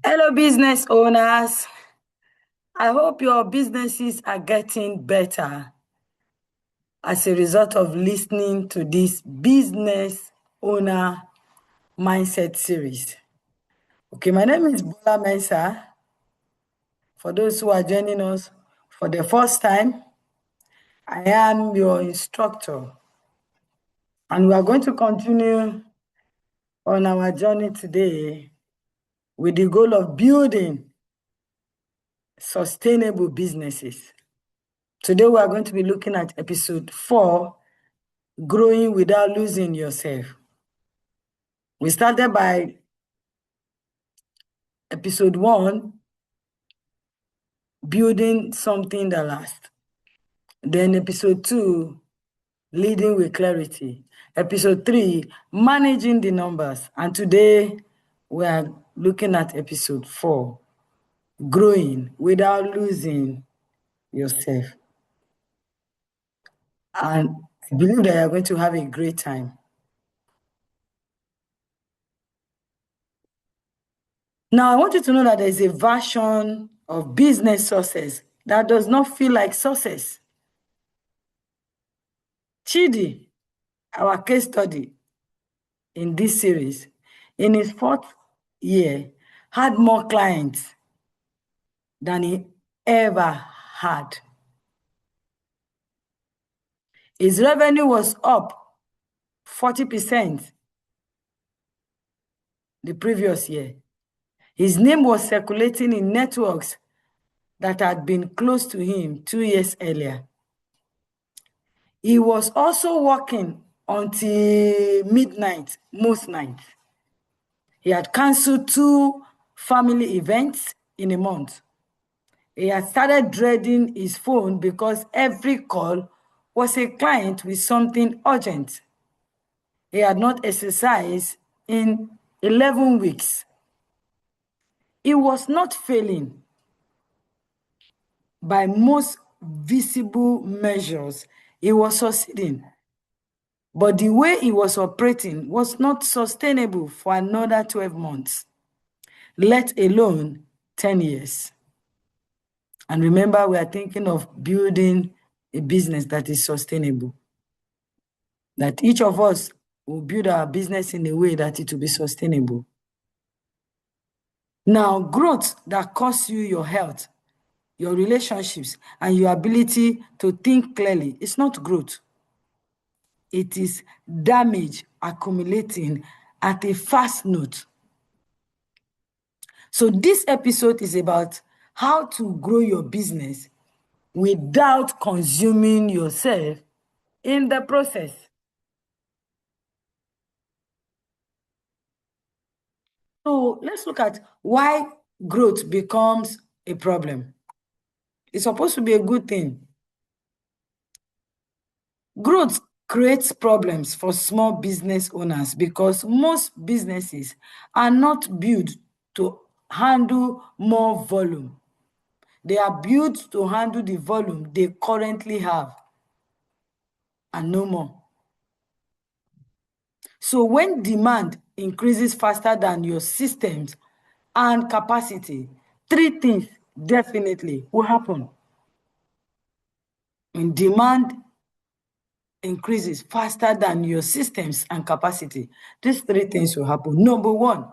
Hello, business owners. I hope your businesses are getting better as a result of listening to this business owner mindset series. Okay, my name is Bola Mensah. For those who are joining us for the first time, I am your instructor. And we are going to continue on our journey today with the goal of building sustainable businesses. Today, we are going to be looking at episode 4, growing without losing yourself. We started by episode 1, building something that lasts. Then episode 2, leading with clarity. Episode 3, managing the numbers. And today we are looking at episode 4, growing without losing yourself. And I believe that you're going to have a great time. Now, I want you to know that there's a version of business success that does not feel like success. Chidi, our case study in this series, in his 4th year, had more clients than he ever had. His revenue was up 40% the previous year. His name was circulating in networks that had been close to him 2 years earlier. He was also working until midnight, most nights. He had canceled 2 family events in a month. He had started dreading his phone because every call was a client with something urgent. He had not exercised in 11 weeks. He was not failing by most visible measures. He was succeeding. But the way he was operating was not sustainable for another 12 months, let alone 10 years. And remember, we are thinking of building a business that is sustainable. That each of us will build our business in a way that it will be sustainable. Now, growth that costs you your health, your relationships, and your ability to think clearly is not growth. It is damage accumulating at a fast note. So this episode is about how to grow your business without consuming yourself in the process. So let's look at why growth becomes a problem. It's supposed to be a good thing. Growth creates problems for small business owners because most businesses are not built to handle more volume. They are built to handle the volume they currently have and no more. So when demand increases faster than your systems and capacity, 3 things definitely will happen. When demand increases faster than your systems and capacity, these 3 things will happen. Number 1,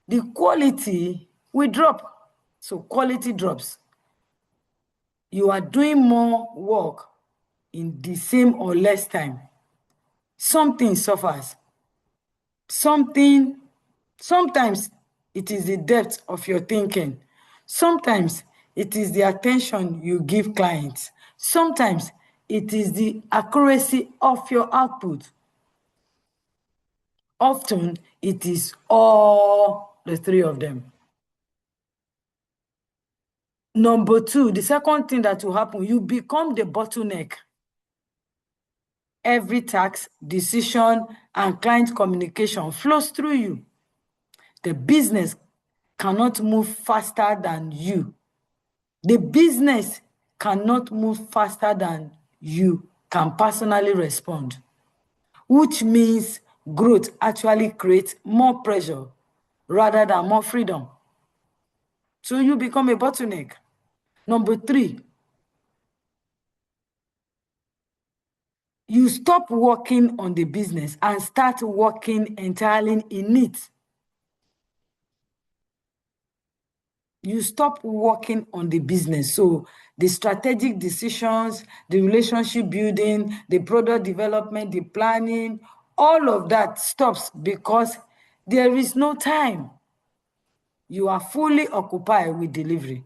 the quality will drop. So quality drops. You are doing more work in the same or less time. Something suffers. Sometimes it is the depth of your thinking. Sometimes it is the attention you give clients. Sometimes it is the accuracy of your output. Often it is all the 3 of them. Number 2, the second thing that will happen, you become the bottleneck. Every task, decision, and client communication flows through you. The business cannot move faster than you. The business cannot move faster than you can personally respond, which means growth actually creates more pressure rather than more freedom. So you become a bottleneck. Number 3, you stop working on the business and start working entirely in it. You stop working on the business. So the strategic decisions, the relationship building, the product development, the planning, all of that stops because there is no time. You are fully occupied with delivery.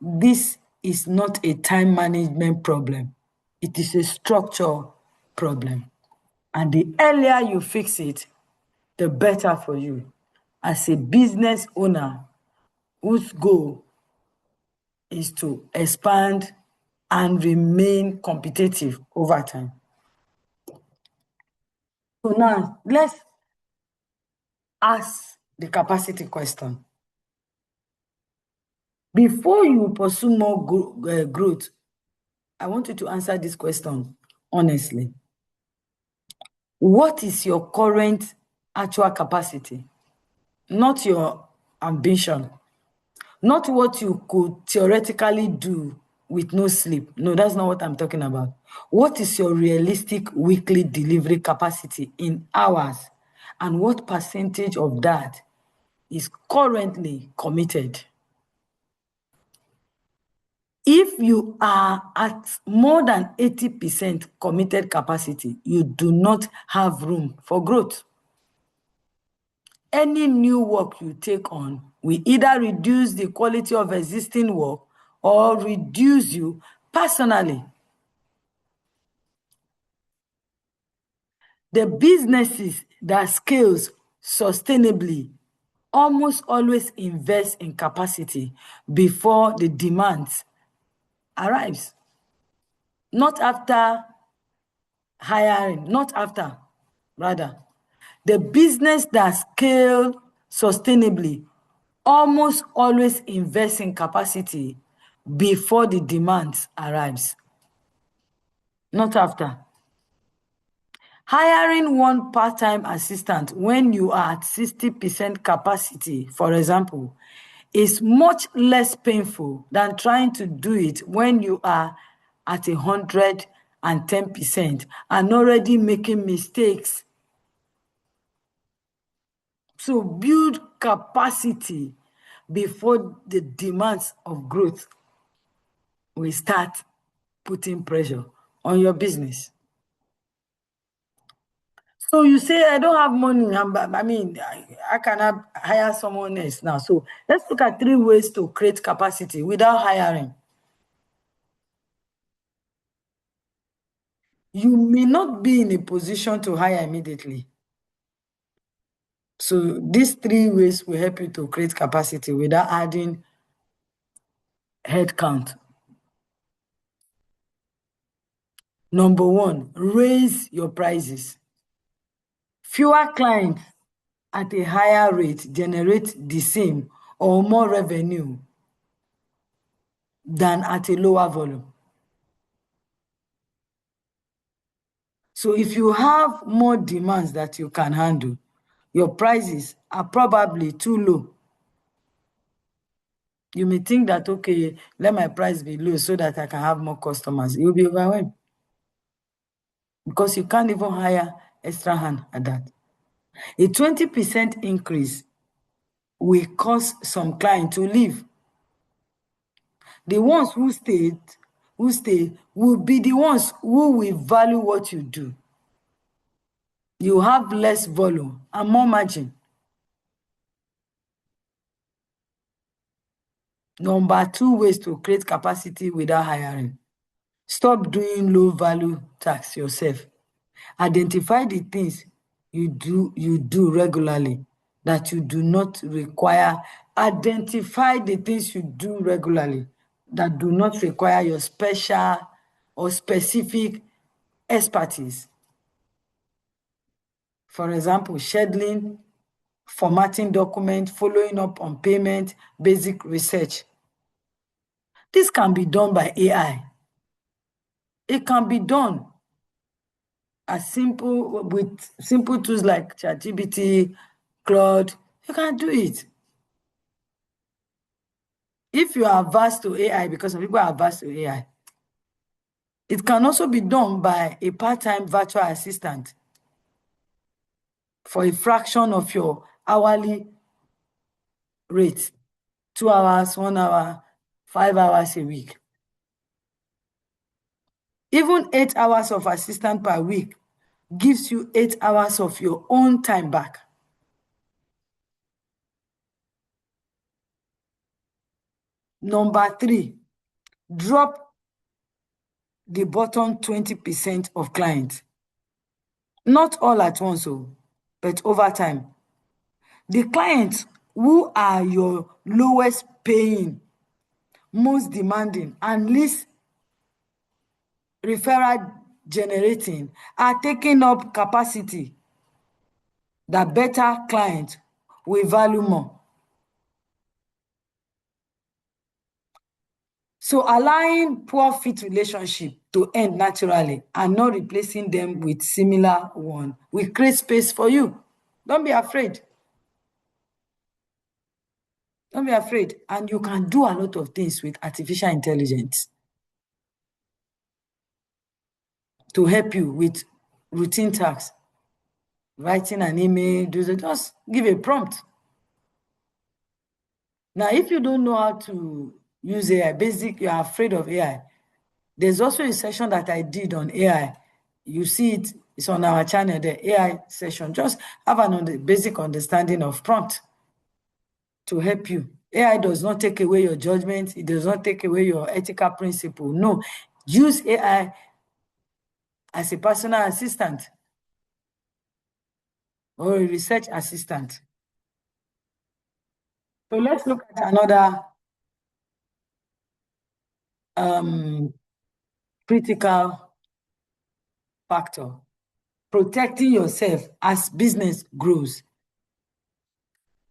This is not a time management problem. It is a structure problem. And the earlier you fix it, the better for you. As a business owner whose goal is to expand and remain competitive over time. So now let's ask the capacity question. Before you pursue more growth, I want you to answer this question honestly. What is your current actual capacity? Not your ambition. Not what you could theoretically do with no sleep. No, that's not what I'm talking about. What is your realistic weekly delivery capacity in hours? And what percentage of that is currently committed? If you are at more than 80% committed capacity, you do not have room for growth. Any new work you take on will either reduce the quality of existing work or reduce you personally. The businesses that scales sustainably almost always invest in capacity before the demands arrives. Not after hiring, not after, rather. The business that scale sustainably almost always invest in capacity before the demands arrives, not after. Hiring one part-time assistant when you are at 60% capacity, for example, is much less painful than trying to do it when you are at 110% and already making mistakes. So build capacity before the demands of growth will start putting pressure on your business. So you say, I don't have money. I cannot hire someone else now. So let's look at 3 ways to create capacity without hiring. You may not be in a position to hire immediately. So these 3 ways will help you to create capacity without adding headcount. Number 1, raise your prices. Fewer clients at a higher rate generate the same or more revenue than at a lower volume. So if you have more demands that you can handle, your prices are probably too low. You may think that, okay, let my price be low so that I can have more customers. You'll be overwhelmed because you can't even hire extra hand at that. A 20% increase will cause some clients to leave. The ones who stay will be the ones who will value what you do. You have less volume and more margin. Number 2 ways to create capacity without hiring. Stop doing low value tasks yourself. Identify the things you do regularly that you do not require. Identify the things you do regularly that do not require your special or specific expertise. For example, scheduling, formatting documents, following up on payment, basic research. This can be done by AI. It can be done with simple tools like ChatGPT, Claude. You can do it. If you are averse to AI, because some people are averse to AI, it can also be done by a part-time virtual assistant for a fraction of your hourly rate, 2 hours, 1 hour, 5 hours a week. Even 8 hours of assistant per week gives you 8 hours of your own time back. Number 3, drop the bottom 20% of clients. Not all at once, but over time. The clients who are your lowest paying, most demanding, and least referral generating are taking up capacity that better clients will value more. So allowing poor fit relationship to end naturally and not replacing them with similar one will create space for you. Don't be afraid. Don't be afraid. And you can do a lot of things with artificial intelligence to help you with routine tasks. Writing an email, just give a prompt. Now, if you don't know how to use AI, you're afraid of AI, there's also a session that I did on AI. You see it, it's on our channel, the AI session. Just have a basic understanding of prompt to help you. AI does not take away your judgment. It does not take away your ethical principle. No, use AI as a personal assistant or a research assistant. So let's look at another critical factor: protecting yourself as business grows.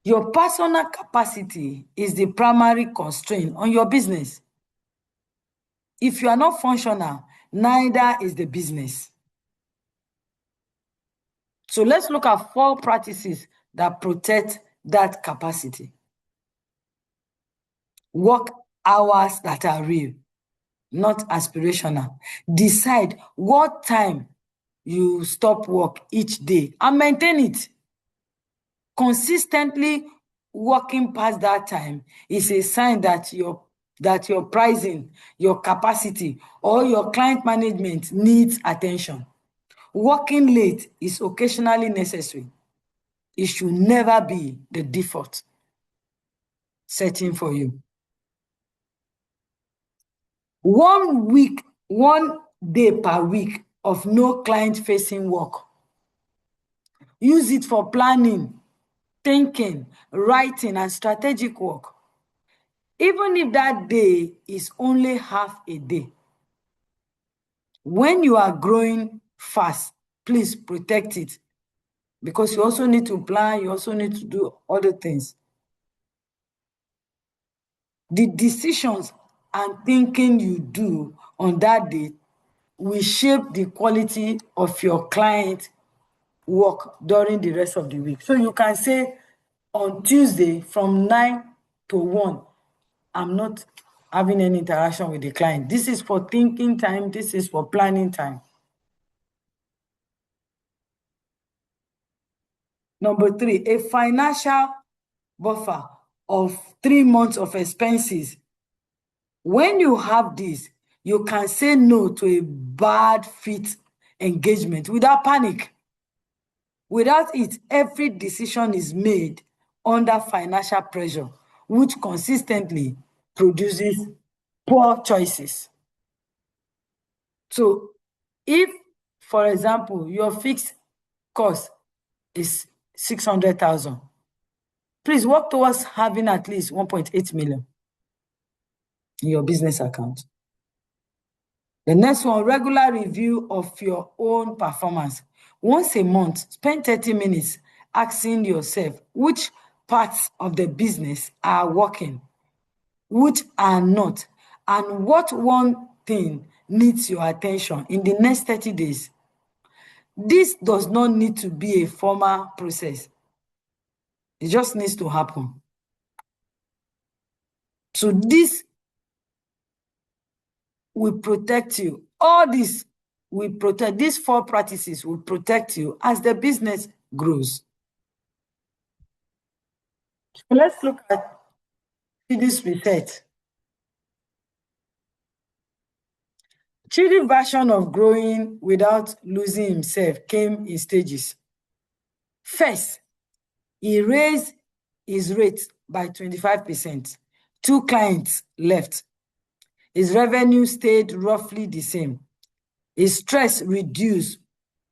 Your personal capacity is the primary constraint on your business. If you are not functional, neither is the business. So let's look at 4 practices that protect that capacity. Work hours that are real, not aspirational. Decide what time you stop work each day and maintain it. Consistently working past that time is a sign that your pricing, your capacity, or your client management needs attention. Working late is occasionally necessary. It should never be the default setting for you. 1 day per week of no client-facing work. Use it for planning, thinking, writing, and strategic work. Even if that day is only half a day. When you are growing fast, please protect it, because you also need to plan, you also need to do other things. The decisions and thinking you do on that day will shape the quality of your client work during the rest of the week. So you can say on Tuesday from 9 to 1, I'm not having any interaction with the client. This is for thinking time. This is for planning time. Number 3, a financial buffer of 3 months of expenses. When you have this, you can say no to a bad fit engagement without panic. Without it, every decision is made under financial pressure, which consistently produces poor choices. So if, for example, your fixed cost is 600,000, please work towards having at least 1.8 million in your business account. The next one, regular review of your own performance. Once a month, spend 30 minutes asking yourself which parts of the business are working, which are not, and what one thing needs your attention in the next 30 days. This does not need to be a formal process. It just needs to happen. So this will protect you. All this will protect, these 4 practices will protect you as the business grows. So let's look at this research. Chidi's version of growing without losing himself came in stages. First, he raised his rate by 25%. 2 clients left. His revenue stayed roughly the same. His stress reduced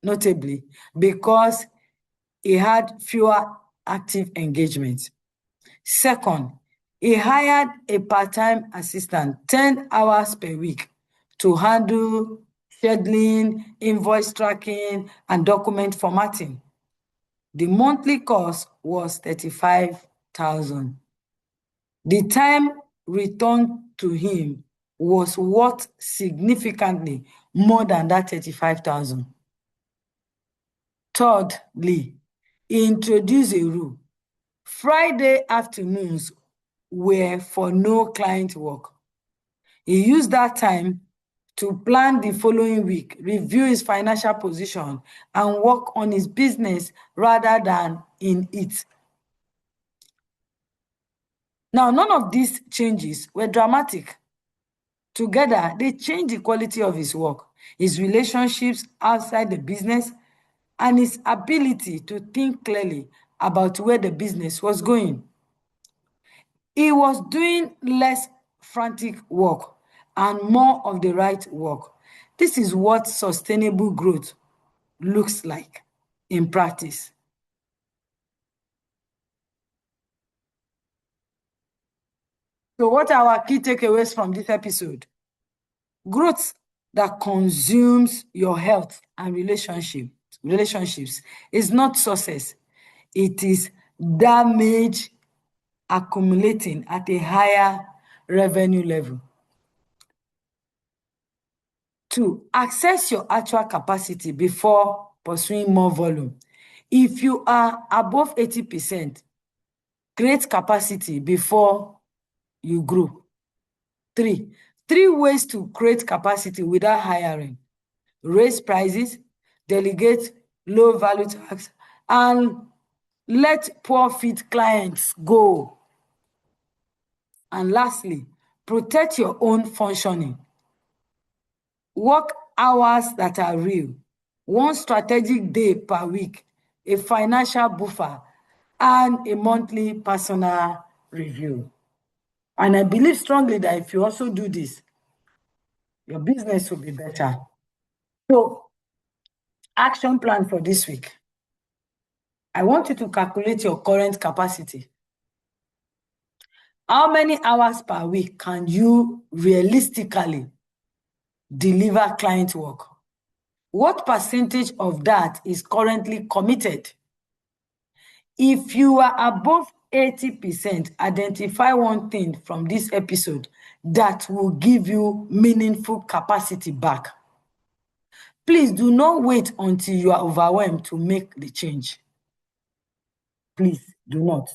notably because he had fewer active engagements. Second, he hired a part-time assistant 10 hours per week to handle scheduling, invoice tracking, and document formatting. The monthly cost was $35,000. The time returned to him was worth significantly more than that $35,000. Thirdly, he introduced a rule. Friday afternoons were for no client work. He used that time to plan the following week, review his financial position, and work on his business rather than in it. Now, none of these changes were dramatic. Together, they changed the quality of his work, his relationships outside the business, and his ability to think clearly about where the business was going. He was doing less frantic work and more of the right work. This is what sustainable growth looks like in practice. So what are our key takeaways from this episode? Growth that consumes your health and relationships is not success. It is damage accumulating at a higher revenue level. 2, access your actual capacity before pursuing more volume. If you are above 80%, create capacity before you grow. 3 ways to create capacity without hiring: raise prices, delegate low value tasks, and let poor fit clients go. And lastly, protect your own functioning. Work hours that are real, 1 strategic day per week, a financial buffer, and a monthly personal review. And I believe strongly that if you also do this, your business will be better. So, action plan for this week. I want you to calculate your current capacity. How many hours per week can you realistically deliver client work? What percentage of that is currently committed? If you are above 80%, identify one thing from this episode that will give you meaningful capacity back. Please do not wait until you are overwhelmed to make the change. Please do not.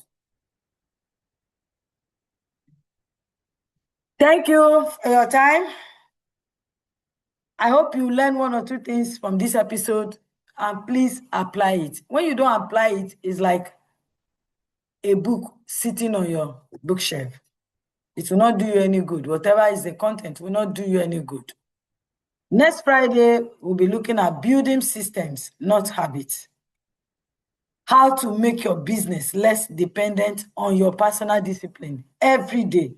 Thank you for your time. I hope you learn 1 or 2 things from this episode, and please apply it. When you don't apply it, it's like a book sitting on your bookshelf. It will not do you any good. Whatever is the content will not do you any good. Next Friday, we'll be looking at building systems, not habits. How to make your business less dependent on your personal discipline every day.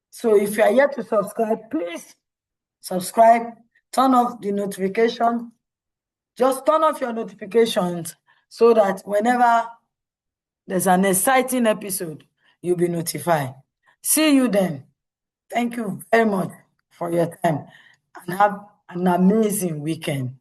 So if you are yet to subscribe, please subscribe, turn off the notification. Just turn off your notifications so that whenever there's an exciting episode, you'll be notified. See you then. Thank you very much for your time, and have an amazing weekend.